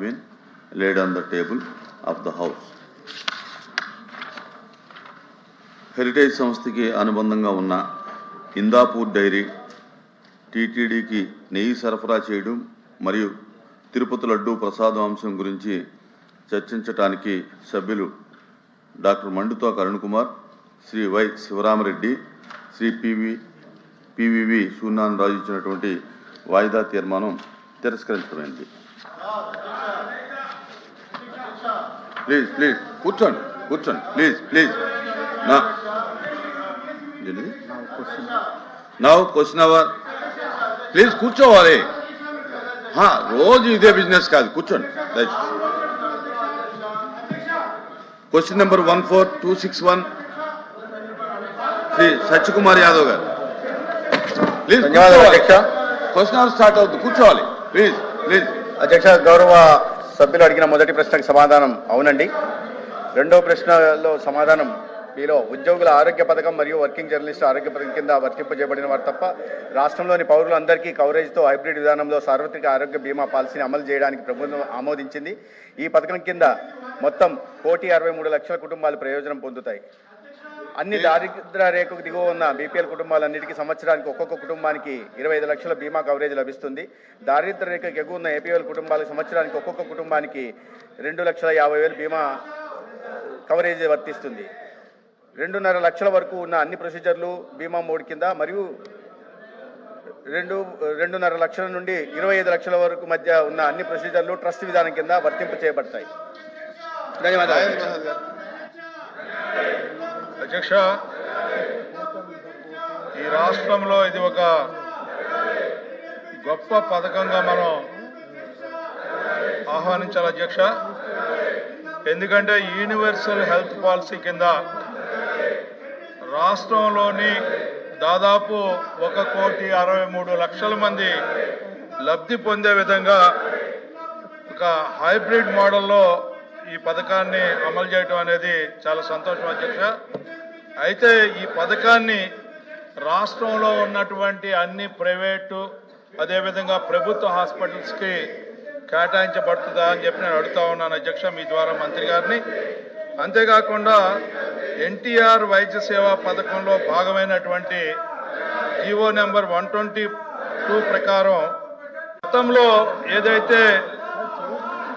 been laid on the table of the house. Heritage సంస్థకి అనుబంధంగా ఉన్న ఇందాపూర్ డైరీ టీటీడీకి నెయ్యి సరఫరా చేయడం మరియు తిరుపతి లడ్డూ ప్రసాదం అంశం గురించి చర్చించడానికి సభ్యులు డాక్టర్ మండుతోక అరుణ్ కుమార్, శ్రీ వై శివరామరెడ్డి, శ్రీ పివివి సూనాన్ రాజు ఇచ్చినటువంటి వాయిదా తీర్మానం తిరస్కరించడమైంది. ప్లీజ్ ప్లీజ్ కూర్చోండి కూర్చోండి please please. Now question hour. Please కూర్చోవాలి. రోజు ఇదే బిజినెస్ కాదు, కూర్చోండి. క్వశ్చన్ నెంబర్ 14261 శ్రీ సత్యకుమార్ యాదవ్ గారు. ప్లీజ్ క్వశ్చన్ అవర్ స్టార్ట్ అవుతుంది, కూర్చోవాలి. Please please. అధ్యక్ష, గౌరవ సభ్యులు అడిగిన మొదటి ప్రశ్నకు సమాధానం అవునండి. రెండో ప్రశ్నలో సమాధానం మీలో ఉద్యోగుల ఆరోగ్య పథకం మరియు వర్కింగ్ జర్నలిస్ట్ ఆరోగ్య పథకం కింద వర్తింపజేయబడిన వారు తప్ప రాష్ట్రంలోని పౌరులందరికీ కవరేజ్తో హైబ్రిడ్ విధానంలో సార్వత్రిక ఆరోగ్య బీమా పాలసీని అమలు చేయడానికి ప్రభుత్వం ఆమోదించింది. ఈ పథకం కింద మొత్తం 1,63,00,000 కుటుంబాలు ప్రయోజనం పొందుతాయి. అన్ని దారిద్ర్య రేఖకు దిగువ ఉన్న బీపీఎల్ కుటుంబాలన్నిటికీ సంవత్సరానికి ఒక్కొక్క కుటుంబానికి 25 లక్షల బీమా కవరేజ్ లభిస్తుంది. దారిద్ర్య రేఖకు ఎగువ ఉన్న ఏపీఎల్ కుటుంబాలకు సంవత్సరానికి ఒక్కొక్క కుటుంబానికి 2,50,000 బీమా కవరేజ్ వర్తిస్తుంది. 2.5 లక్షల వరకు ఉన్న అన్ని ప్రొసీజర్లు బీమా మోడ్ కింద మరియు 2.5 లక్షల నుండి 25 లక్షల వరకు మధ్య ఉన్న అన్ని ప్రొసీజర్లు ట్రస్ట్ విధానం కింద వర్తింపు చేయబడతాయి. ధన్యవాదాలు అధ్యక్ష. ఈ రాష్ట్రంలో ఇది ఒక గొప్ప పథకంగా మనం ఆహ్వానించాలి అధ్యక్ష. ఎందుకంటే యూనివర్సల్ హెల్త్ పాలసీ కింద రాష్ట్రంలోని దాదాపు 1,63,00,000 మంది లబ్ధి పొందే విధంగా ఒక హైబ్రిడ్ మోడల్లో ఈ పథకాన్ని అమలు చేయడం అనేది చాలా సంతోషం అధ్యక్ష. అయితే ఈ పథకాన్ని రాష్ట్రంలో ఉన్నటువంటి అన్ని ప్రైవేటు అదేవిధంగా ప్రభుత్వ హాస్పిటల్స్కి కేటాయించబడుతుందా అని చెప్పి నేను అడుగుతా ఉన్నాను అధ్యక్ష మీ ద్వారా మంత్రి గారిని. అంతేకాకుండా ఎన్టీఆర్ వైద్య సేవా పథకంలో భాగమైనటువంటి జీవో నెంబర్ 122 ప్రకారం గతంలో ఏదైతే